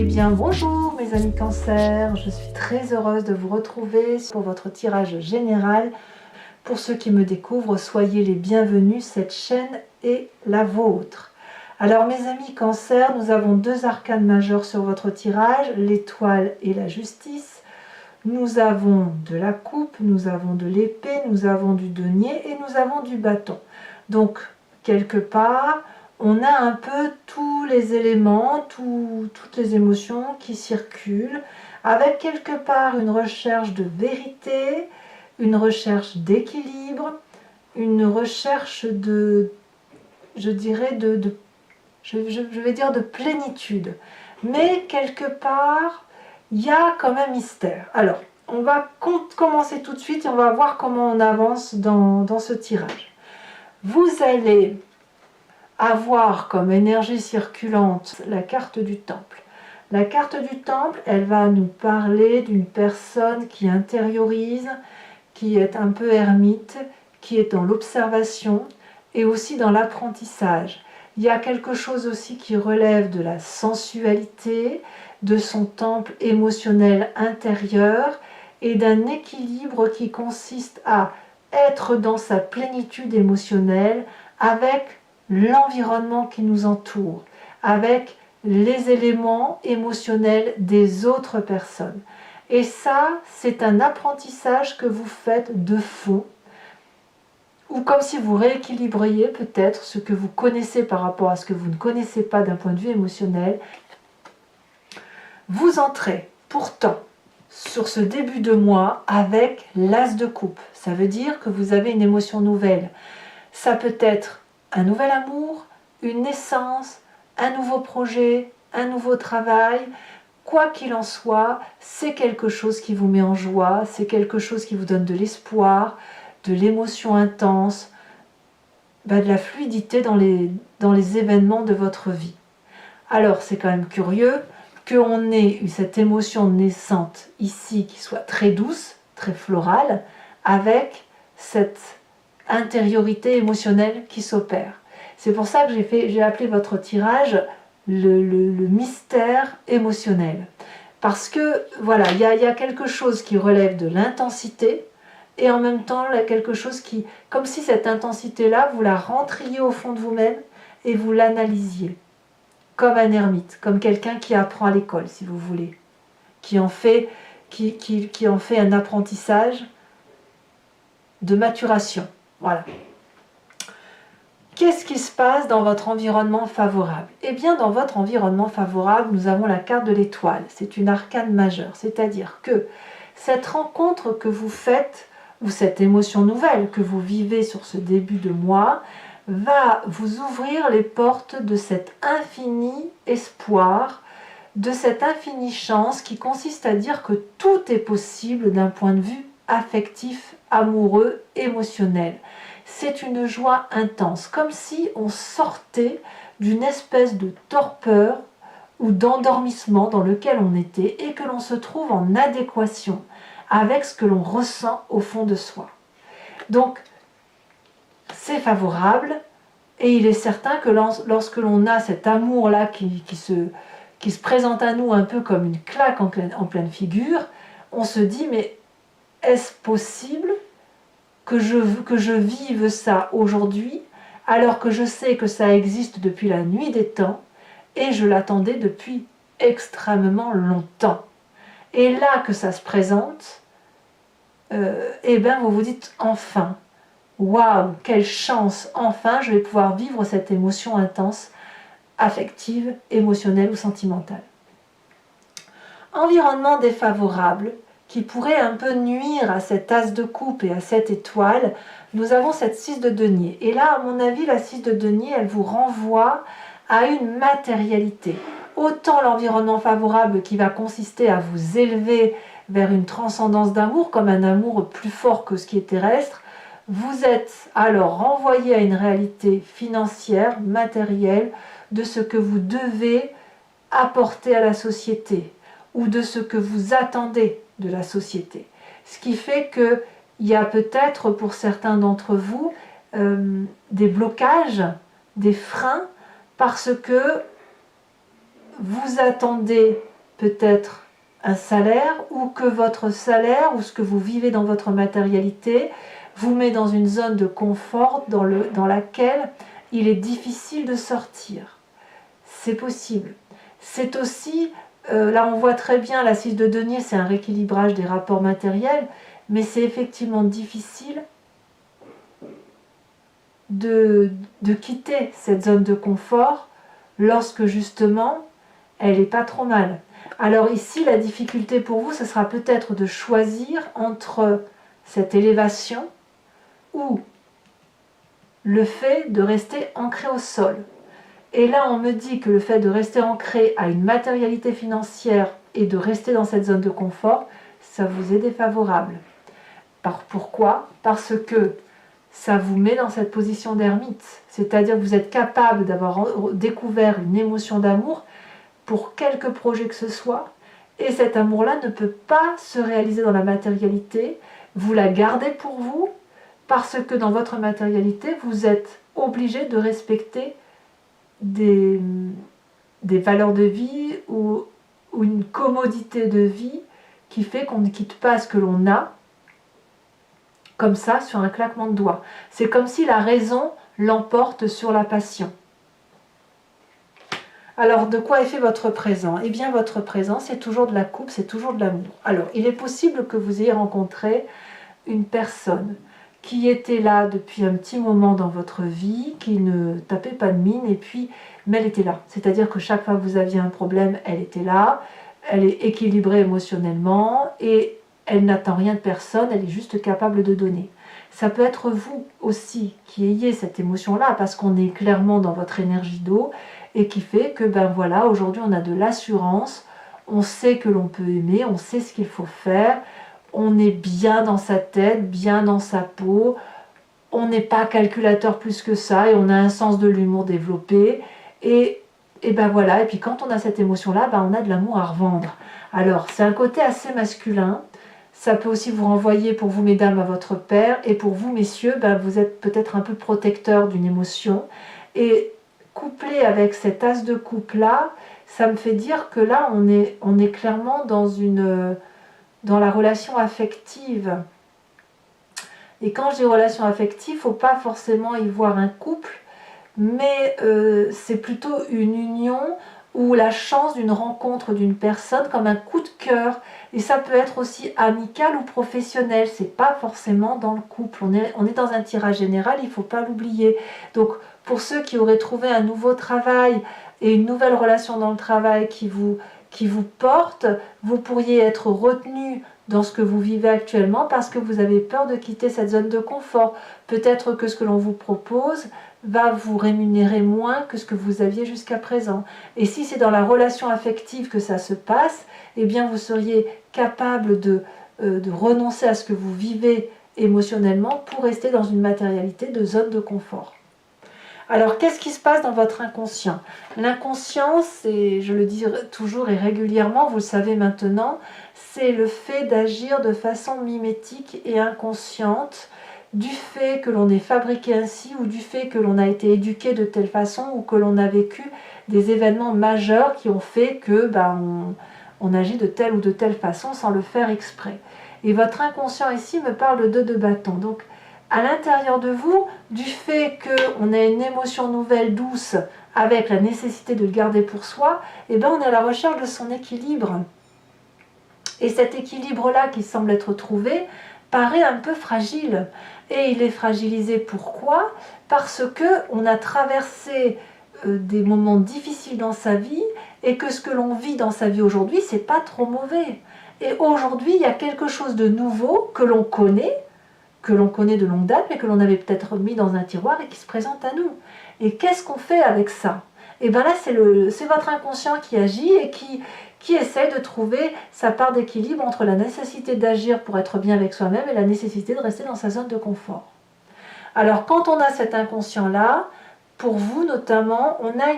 Eh bien bonjour mes amis Cancer, je suis très heureuse de vous retrouver pour votre tirage général. Pour ceux qui me découvrent, soyez les bienvenus, cette chaîne est la vôtre. Alors mes amis Cancer, nous avons deux arcanes majeurs sur votre tirage, l'étoile et la justice. Nous avons de la coupe, nous avons de l'épée, nous avons du denier et nous avons du bâton. Donc quelque part, on a un peu tous les éléments, toutes les émotions qui circulent, avec quelque part une recherche de vérité, une recherche d'équilibre, une recherche de, je dirais, je vais dire de plénitude. Mais quelque part, il y a comme un mystère. Alors, on va commencer tout de suite et on va voir comment on avance dans ce tirage. Vous allez avoir comme énergie circulante la carte du temple. La carte du temple, elle va nous parler d'une personne qui intériorise, qui est un peu ermite, qui est dans l'observation et aussi dans l'apprentissage. Il y a quelque chose aussi qui relève de la sensualité, de son temple émotionnel intérieur et d'un équilibre qui consiste à être dans sa plénitude émotionnelle avec l'environnement qui nous entoure, avec les éléments émotionnels des autres personnes. Et ça, c'est un apprentissage que vous faites de fond, ou comme si vous rééquilibriez peut-être ce que vous connaissez par rapport à ce que vous ne connaissez pas d'un point de vue émotionnel. Vous entrez pourtant sur ce début de mois avec l'as de coupe. Ça veut dire que vous avez une émotion nouvelle. Ça peut être un nouvel amour, une naissance, un nouveau projet, un nouveau travail. Quoi qu'il en soit, c'est quelque chose qui vous met en joie, c'est quelque chose qui vous donne de l'espoir, de l'émotion intense, de la fluidité dans les événements de votre vie. Alors c'est quand même curieux qu'on ait eu cette émotion naissante ici qui soit très douce, très florale, avec cette intériorité émotionnelle qui s'opère. C'est pour ça que j'ai appelé votre tirage le mystère émotionnel. Parce que voilà, il y a quelque chose qui relève de l'intensité et en même temps il y a quelque chose qui, comme si cette intensité-là, vous la rentriez au fond de vous-même et vous l'analysiez. Comme un ermite, comme quelqu'un qui apprend à l'école, si vous voulez, qui en fait un apprentissage de maturation. Voilà. Qu'est-ce qui se passe dans votre environnement favorable? Eh bien, dans votre environnement favorable, nous avons la carte de l'étoile. C'est une arcane majeure, c'est-à-dire que cette rencontre que vous faites, ou cette émotion nouvelle que vous vivez sur ce début de mois, va vous ouvrir les portes de cet infini espoir, de cette infinie chance qui consiste à dire que tout est possible d'un point de vue affectif, amoureux, émotionnel. C'est une joie intense, comme si on sortait d'une espèce de torpeur ou d'endormissement dans lequel on était et que l'on se trouve en adéquation avec ce que l'on ressent au fond de soi. Donc, c'est favorable et il est certain que lorsque l'on a cet amour-là qui se présente à nous un peu comme une claque en pleine figure, on se dit mais est-ce possible que je vive ça aujourd'hui alors que je sais que ça existe depuis la nuit des temps et je l'attendais depuis extrêmement longtemps. Et là que ça se présente, eh bien vous vous dites enfin, waouh, quelle chance, enfin je vais pouvoir vivre cette émotion intense, affective, émotionnelle ou sentimentale. Environnement défavorable, qui pourrait un peu nuire à cet as de coupe et à cette étoile, nous avons cette 6 de denier. Et là, à mon avis, la 6 de denier, elle vous renvoie à une matérialité. Autant l'environnement favorable qui va consister à vous élever vers une transcendance d'amour, comme un amour plus fort que ce qui est terrestre, vous êtes alors renvoyé à une réalité financière, matérielle, de ce que vous devez apporter à la société ou de ce que vous attendez de la société. Ce qui fait qu'il y a peut-être pour certains d'entre vous des blocages, des freins, parce que vous attendez peut-être un salaire, ou que votre salaire, ou ce que vous vivez dans votre matérialité, vous met dans une zone de confort dans laquelle il est difficile de sortir. C'est possible. C'est aussi, là on voit très bien, la 6 de denier, c'est un rééquilibrage des rapports matériels, mais c'est effectivement difficile de quitter cette zone de confort lorsque justement elle n'est pas trop mal. Alors ici, la difficulté pour vous, ce sera peut-être de choisir entre cette élévation ou le fait de rester ancré au sol. Et là, on me dit que le fait de rester ancré à une matérialité financière et de rester dans cette zone de confort, ça vous est défavorable. Pourquoi? Parce que ça vous met dans cette position d'ermite. C'est-à-dire que vous êtes capable d'avoir découvert une émotion d'amour pour quelque projet que ce soit, et cet amour-là ne peut pas se réaliser dans la matérialité. Vous la gardez pour vous, parce que dans votre matérialité, vous êtes obligé de respecter des valeurs de vie ou une commodité de vie qui fait qu'on ne quitte pas ce que l'on a, comme ça, sur un claquement de doigts. C'est comme si la raison l'emporte sur la passion. Alors, de quoi est fait votre présent? Eh bien, votre présent, c'est toujours de la coupe, c'est toujours de l'amour. Alors, il est possible que vous ayez rencontré une personne qui était là depuis un petit moment dans votre vie, qui ne tapait pas de mine, mais elle était là. C'est-à-dire que chaque fois que vous aviez un problème, elle était là, elle est équilibrée émotionnellement, et elle n'attend rien de personne, elle est juste capable de donner. Ça peut être vous aussi qui ayez cette émotion-là, parce qu'on est clairement dans votre énergie d'eau, et qui fait que, ben voilà, aujourd'hui on a de l'assurance, on sait que l'on peut aimer, on sait ce qu'il faut faire, on est bien dans sa tête, bien dans sa peau, on n'est pas calculateur plus que ça, et on a un sens de l'humour développé, et ben voilà, et puis quand on a cette émotion-là, ben on a de l'amour à revendre. Alors, c'est un côté assez masculin, ça peut aussi vous renvoyer pour vous mesdames à votre père, et pour vous messieurs, ben vous êtes peut-être un peu protecteur d'une émotion, et couplé avec cet as de coupe là, ça me fait dire que là on est clairement dans la relation affective. Et quand je dis relation affective, il ne faut pas forcément y voir un couple, mais c'est plutôt une union ou la chance d'une rencontre d'une personne comme un coup de cœur. Et ça peut être aussi amical ou professionnel, c'est pas forcément dans le couple. On est dans un tirage général, il ne faut pas l'oublier. Donc pour ceux qui auraient trouvé un nouveau travail et une nouvelle relation dans le travail qui vous porte, vous pourriez être retenu dans ce que vous vivez actuellement parce que vous avez peur de quitter cette zone de confort. Peut-être que ce que l'on vous propose va vous rémunérer moins que ce que vous aviez jusqu'à présent. Et si c'est dans la relation affective que ça se passe, eh bien vous seriez capable de renoncer à ce que vous vivez émotionnellement pour rester dans une matérialité de zone de confort. Alors, qu'est-ce qui se passe dans votre inconscient? L'inconscient, c'est, je le dis toujours et régulièrement, vous le savez maintenant, c'est le fait d'agir de façon mimétique et inconsciente, du fait que l'on est fabriqué ainsi ou du fait que l'on a été éduqué de telle façon ou que l'on a vécu des événements majeurs qui ont fait que on agit de telle ou de telle façon sans le faire exprès. Et votre inconscient ici me parle de 2 de bâton. Donc, à l'intérieur de vous, du fait qu'on a une émotion nouvelle, douce, avec la nécessité de le garder pour soi, eh ben on est à la recherche de son équilibre. Et cet équilibre-là qui semble être trouvé paraît un peu fragile. Et il est fragilisé pourquoi? Parce qu'on a traversé des moments difficiles dans sa vie et que ce que l'on vit dans sa vie aujourd'hui, c'est pas trop mauvais. Et aujourd'hui, il y a quelque chose de nouveau que l'on connaît de longue date, mais que l'on avait peut-être mis dans un tiroir et qui se présente à nous. Et qu'est-ce qu'on fait avec ça? Et bien là, c'est votre inconscient qui agit et qui essaie de trouver sa part d'équilibre entre la nécessité d'agir pour être bien avec soi-même et la nécessité de rester dans sa zone de confort. Alors, quand on a cet inconscient-là, pour vous notamment, on a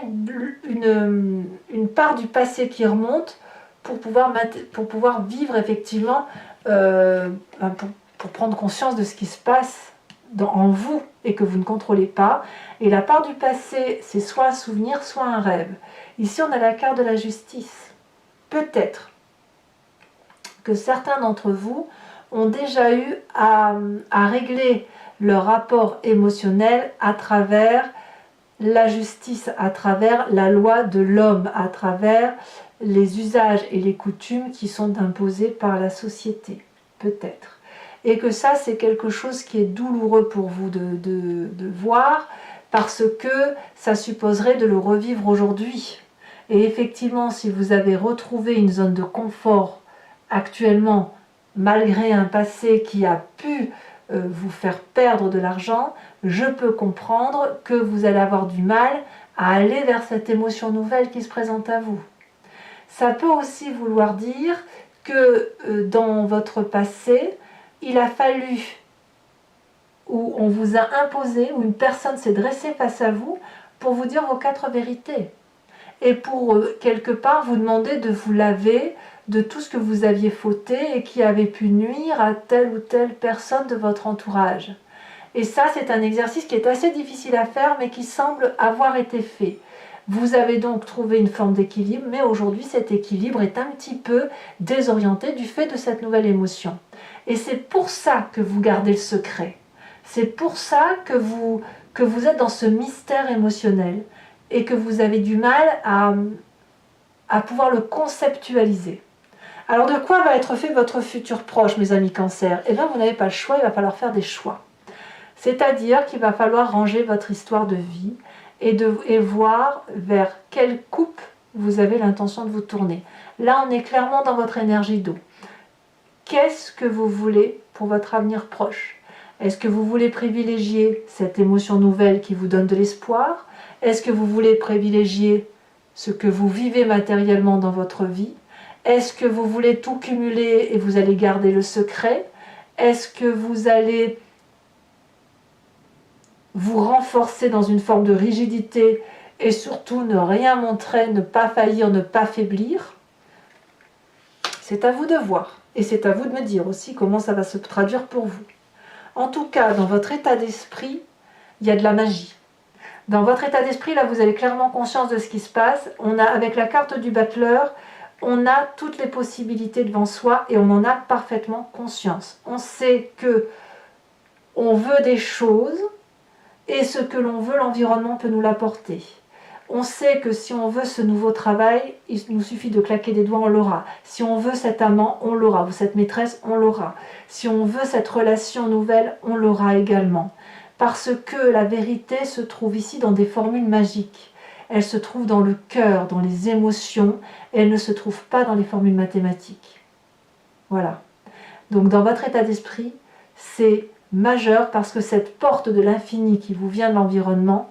une part du passé qui remonte pour pouvoir vivre effectivement, pour prendre conscience de ce qui se passe en vous et que vous ne contrôlez pas. Et la part du passé, c'est soit un souvenir, soit un rêve. Ici, on a la carte de la justice. Peut-être que certains d'entre vous ont déjà eu à régler leur rapport émotionnel à travers la justice, à travers la loi de l'homme, à travers les usages et les coutumes qui sont imposés par la société. Peut-être. Et que ça, c'est quelque chose qui est douloureux pour vous de voir, parce que ça supposerait de le revivre aujourd'hui. Et effectivement, si vous avez retrouvé une zone de confort actuellement, malgré un passé qui a pu vous faire perdre de l'argent, je peux comprendre que vous allez avoir du mal à aller vers cette émotion nouvelle qui se présente à vous. Ça peut aussi vouloir dire que dans votre passé, il a fallu, ou on vous a imposé, ou une personne s'est dressée face à vous pour vous dire vos 4 vérités. Et pour quelque part vous demander de vous laver de tout ce que vous aviez fauté et qui avait pu nuire à telle ou telle personne de votre entourage. Et ça, c'est un exercice qui est assez difficile à faire, mais qui semble avoir été fait. Vous avez donc trouvé une forme d'équilibre, mais aujourd'hui, cet équilibre est un petit peu désorienté du fait de cette nouvelle émotion. Et c'est pour ça que vous gardez le secret. C'est pour ça que vous êtes dans ce mystère émotionnel et que vous avez du mal à pouvoir le conceptualiser. Alors de quoi va être fait votre futur proche, mes amis Cancer? Eh bien, vous n'avez pas le choix, il va falloir faire des choix. C'est-à-dire qu'il va falloir ranger votre histoire de vie et voir vers quelle coupe vous avez l'intention de vous tourner. Là, on est clairement dans votre énergie d'eau. Qu'est-ce que vous voulez pour votre avenir proche? Est-ce que vous voulez privilégier cette émotion nouvelle qui vous donne de l'espoir? Est-ce que vous voulez privilégier ce que vous vivez matériellement dans votre vie? Est-ce que vous voulez tout cumuler et vous allez garder le secret? Est-ce que vous allez vous renforcer dans une forme de rigidité et surtout ne rien montrer, ne pas faillir, ne pas faiblir? C'est à vous de voir. Et c'est à vous de me dire aussi comment ça va se traduire pour vous. En tout cas, dans votre état d'esprit, il y a de la magie. Dans votre état d'esprit, là, vous avez clairement conscience de ce qui se passe. Avec la carte du battleur, on a toutes les possibilités devant soi et on en a parfaitement conscience. On sait que on veut des choses et ce que l'on veut, l'environnement peut nous l'apporter. On sait que si on veut ce nouveau travail, il nous suffit de claquer des doigts, on l'aura. Si on veut cet amant, on l'aura. Ou cette maîtresse, on l'aura. Si on veut cette relation nouvelle, on l'aura également. Parce que la vérité se trouve ici dans des formules magiques. Elle se trouve dans le cœur, dans les émotions, et elle ne se trouve pas dans les formules mathématiques. Voilà. Donc dans votre état d'esprit, c'est majeur parce que cette porte de l'infini qui vous vient de l'environnement,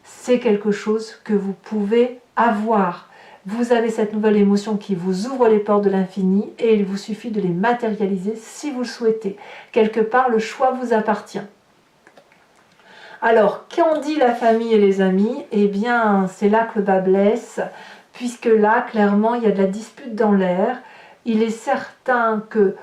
c'est quelque chose que vous pouvez avoir. Vous avez cette nouvelle émotion qui vous ouvre les portes de l'infini et il vous suffit de les matérialiser si vous le souhaitez. Quelque part, le choix vous appartient. Alors, qu'en dit la famille et les amis? Eh bien, c'est là que le bas blesse, puisque là, clairement, il y a de la dispute dans l'air. Il est certain que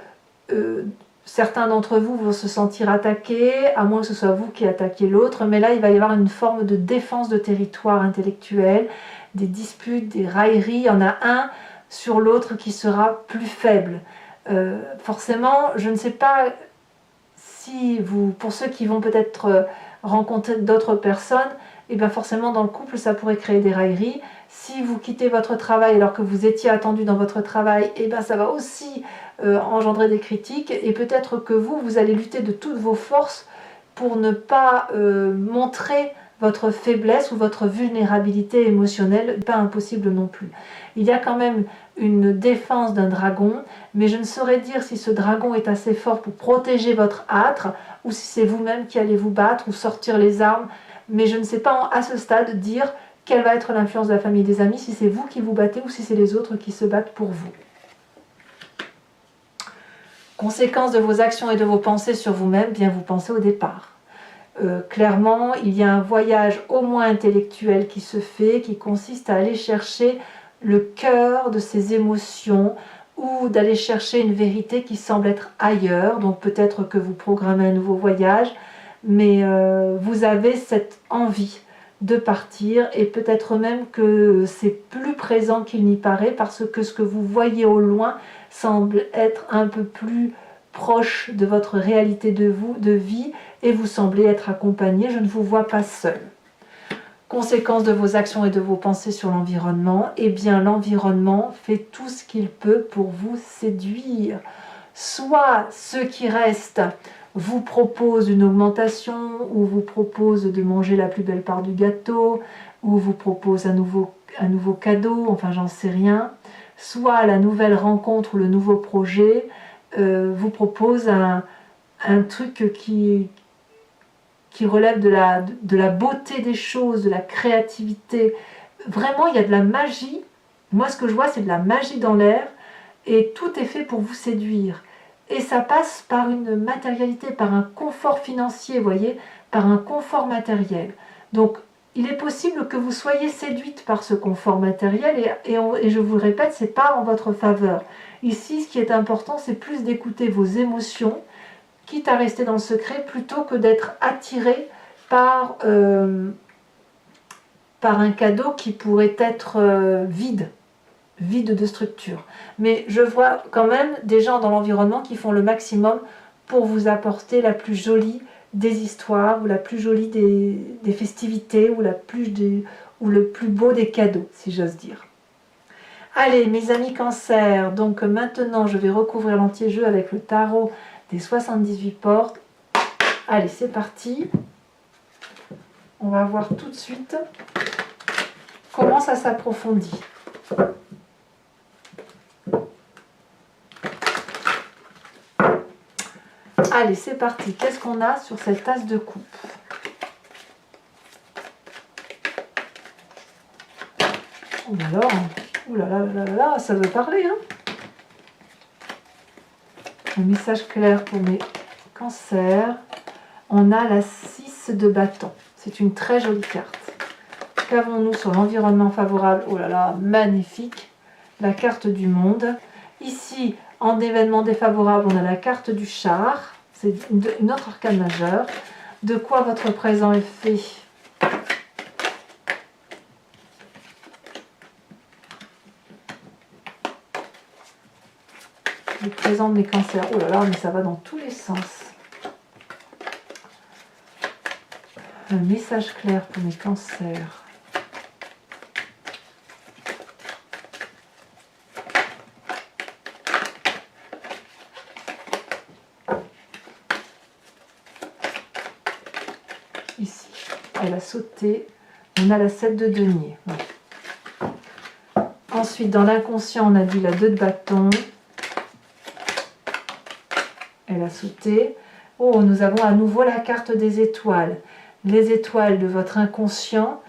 certains d'entre vous vont se sentir attaqués, à moins que ce soit vous qui attaquiez l'autre, mais là il va y avoir une forme de défense de territoire intellectuel, des disputes, des railleries, il y en a un sur l'autre qui sera plus faible. Forcément, je ne sais pas si vous, pour ceux qui vont peut-être rencontrer d'autres personnes, et bien forcément dans le couple ça pourrait créer des railleries. Si vous quittez votre travail alors que vous étiez attendu dans votre travail, et bien ça va aussi engendrer des critiques et peut-être que vous allez lutter de toutes vos forces pour ne pas montrer votre faiblesse ou votre vulnérabilité émotionnelle, pas impossible non plus. Il y a quand même une défense d'un dragon, mais je ne saurais dire si ce dragon est assez fort pour protéger votre âtre ou si c'est vous-même qui allez vous battre ou sortir les armes, mais je ne sais pas à ce stade dire quelle va être l'influence de la famille et des amis, si c'est vous qui vous battez ou si c'est les autres qui se battent pour vous. Conséquence de vos actions et de vos pensées sur vous-même, bien vous pensez au départ. Clairement, il y a un voyage au moins intellectuel qui se fait, qui consiste à aller chercher le cœur de ces émotions ou d'aller chercher une vérité qui semble être ailleurs. Donc peut-être que vous programmez un nouveau voyage, mais vous avez cette envie de partir et peut-être même que c'est plus présent qu'il n'y paraît parce que ce que vous voyez au loin semble être un peu plus proche de votre réalité de vie et vous semblez être accompagné, je ne vous vois pas seul. Conséquence de vos actions et de vos pensées sur l'environnement, eh bien l'environnement fait tout ce qu'il peut pour vous séduire. Soit ceux qui restent vous proposent une augmentation, ou vous proposent de manger la plus belle part du gâteau, ou vous proposent un nouveau cadeau, enfin j'en sais rien. Soit la nouvelle rencontre ou le nouveau projet vous propose un truc qui relève de la beauté des choses, de la créativité. Vraiment, il y a de la magie. Moi, ce que je vois, c'est de la magie dans l'air et tout est fait pour vous séduire. Et ça passe par une matérialité, par un confort financier, vous voyez, par un confort matériel. Donc, il est possible que vous soyez séduite par ce confort matériel et je vous le répète, ce n'est pas en votre faveur. Ici, ce qui est important, c'est plus d'écouter vos émotions, quitte à rester dans le secret, plutôt que d'être attiré par un cadeau qui pourrait être vide de structure. Mais je vois quand même des gens dans l'environnement qui font le maximum pour vous apporter la plus jolie des histoires, ou la plus jolie des festivités, ou le plus beau des cadeaux, si j'ose dire. Allez, mes amis Cancer, donc maintenant je vais recouvrir l'anti-jeu avec le tarot des 78 portes. Allez, c'est parti. On va voir tout de suite comment ça s'approfondit. Allez, c'est parti. Qu'est-ce qu'on a sur cette tasse de coupe? Oh là là, oh là là là là, ça veut parler, hein? Un message clair pour mes cancers. On a la 6 de bâton. C'est une très jolie carte. Qu'avons-nous sur l'environnement favorable? Oh là là, magnifique. La carte du monde. Ici, en événement défavorable, on a la carte du char. C'est une autre arcane majeure. De quoi votre présent est fait? Le présent de mes cancers. Oh là là, mais ça va dans tous les sens. Un message clair pour mes cancers. Ici, elle a sauté. On a la 7 de denier. Ouais. Ensuite, dans l'inconscient, on a dit la 2 de bâton. Elle a sauté. Oh, nous avons à nouveau la carte des étoiles. Les étoiles de votre inconscient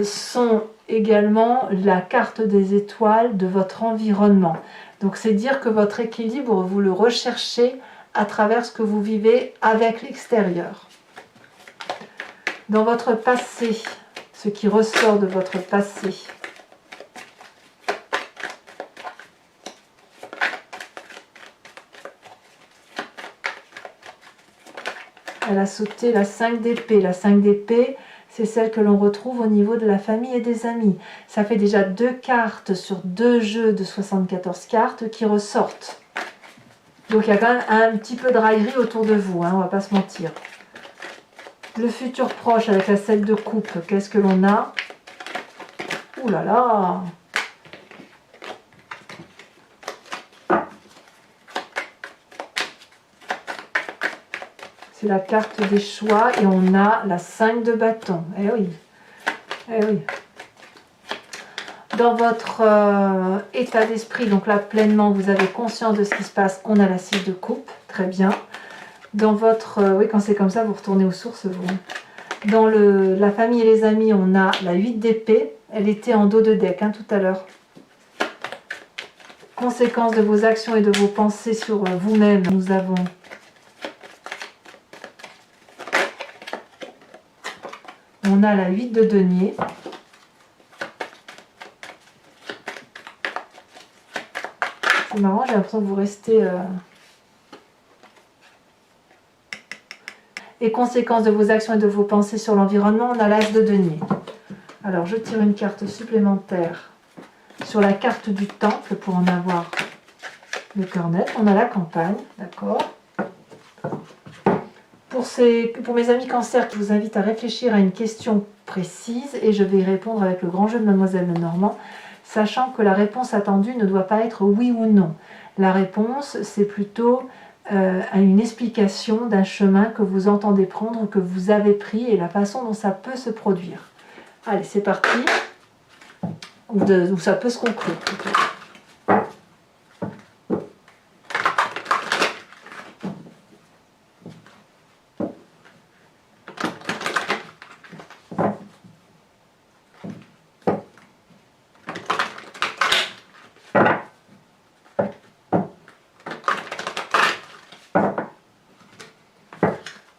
sont également la carte des étoiles de votre environnement. Donc c'est dire que votre équilibre, vous le recherchez à travers ce que vous vivez avec l'extérieur. Dans votre passé, ce qui ressort de votre passé. Elle a sauté la 5 d'épée. La 5 d'épée, c'est celle que l'on retrouve au niveau de la famille et des amis. Ça fait déjà 2 cartes sur 2 jeux de 74 cartes qui ressortent. Donc il y a quand même un petit peu de raillerie autour de vous, hein, on va pas se mentir. Le futur proche avec la 7 de coupe, qu'est-ce que l'on a? Ouh là là! C'est la carte des choix et on a la 5 de bâton. Eh oui, eh oui. Dans votre état d'esprit, donc là pleinement vous avez conscience de ce qui se passe, on a la 6 de coupe, très bien. Dans votre, oui, quand c'est comme ça, vous retournez aux sources, vous. Dans la famille et les amis, on a la 8 d'épée, elle était en dos de deck hein, tout à l'heure. Conséquence de vos actions et de vos pensées sur vous-même, nous avons on a la 8 de denier. C'est marrant, j'ai l'impression que vous restez... et conséquences de vos actions et de vos pensées sur l'environnement, on a l'as de denier. Alors je tire une carte supplémentaire sur la carte du temple pour en avoir le cœur net. On a la campagne, d'accord. Pour mes amis Cancer, je vous invite à réfléchir à une question précise et je vais y répondre avec le grand jeu de Mademoiselle Lenormand, sachant que la réponse attendue ne doit pas être oui ou non. La réponse, c'est plutôt une explication d'un chemin que vous entendez prendre, que vous avez pris et la façon dont ça peut se produire. Allez, c'est parti. Ou ça peut se conclure plutôt.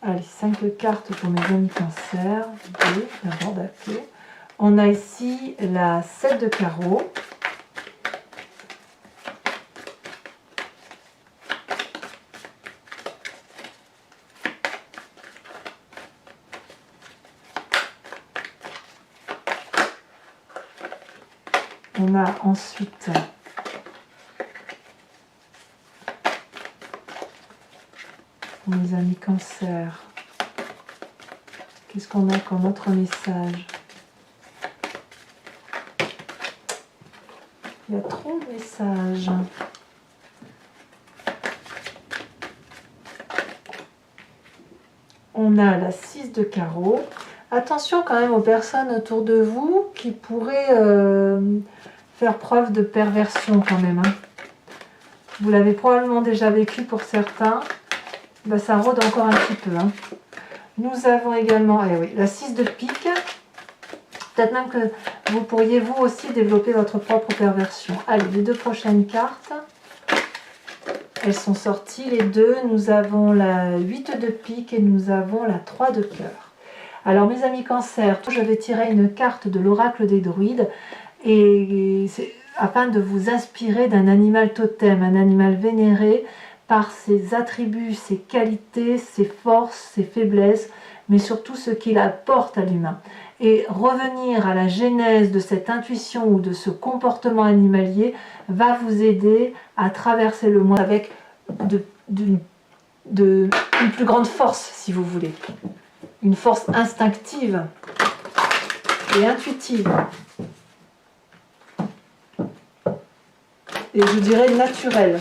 Allez, 5 cartes pour mes amis Cancer. 2, d'abord d'accueil. On a ici la 7 de carreau. On a ensuite pour mes amis Cancer. Qu'est-ce qu'on a comme autre message? Il y a trop de messages. On a la 6 de carreau. Attention quand même aux personnes autour de vous qui pourraient faire preuve de perversion quand même. Hein. Vous l'avez probablement déjà vécu pour certains. Ben, ça rôde encore un petit peu. Hein. Nous avons également la 6 de pique. Peut-être même que vous pourriez vous aussi développer votre propre perversion. Allez, les 2 prochaines cartes. Elles sont sorties les deux. Nous avons la 8 de pique et nous avons la 3 de cœur. Alors mes amis Cancer, je vais tirer une carte de l'oracle des druides et afin de vous inspirer d'un animal totem, un animal vénéré par ses attributs, ses qualités, ses forces, ses faiblesses, mais surtout ce qu'il apporte à l'humain. Et revenir à la genèse de cette intuition ou de ce comportement animalier va vous aider à traverser le monde avec une plus grande force, si vous voulez. Une force instinctive et intuitive. Et je dirais naturelle.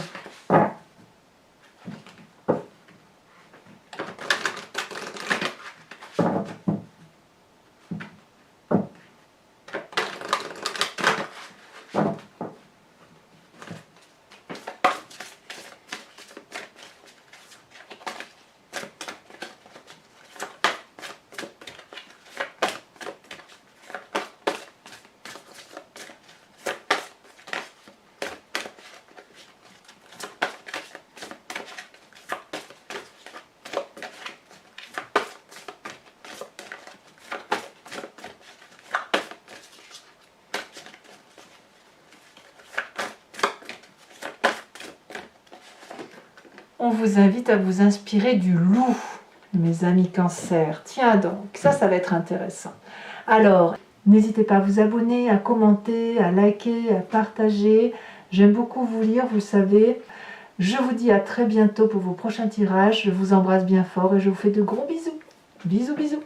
On vous invite à vous inspirer du loup, mes amis Cancer. Tiens donc, ça va être intéressant. Alors, n'hésitez pas à vous abonner, à commenter, à liker, à partager. J'aime beaucoup vous lire, vous le savez. Je vous dis à très bientôt pour vos prochains tirages. Je vous embrasse bien fort et je vous fais de gros bisous. Bisous, bisous.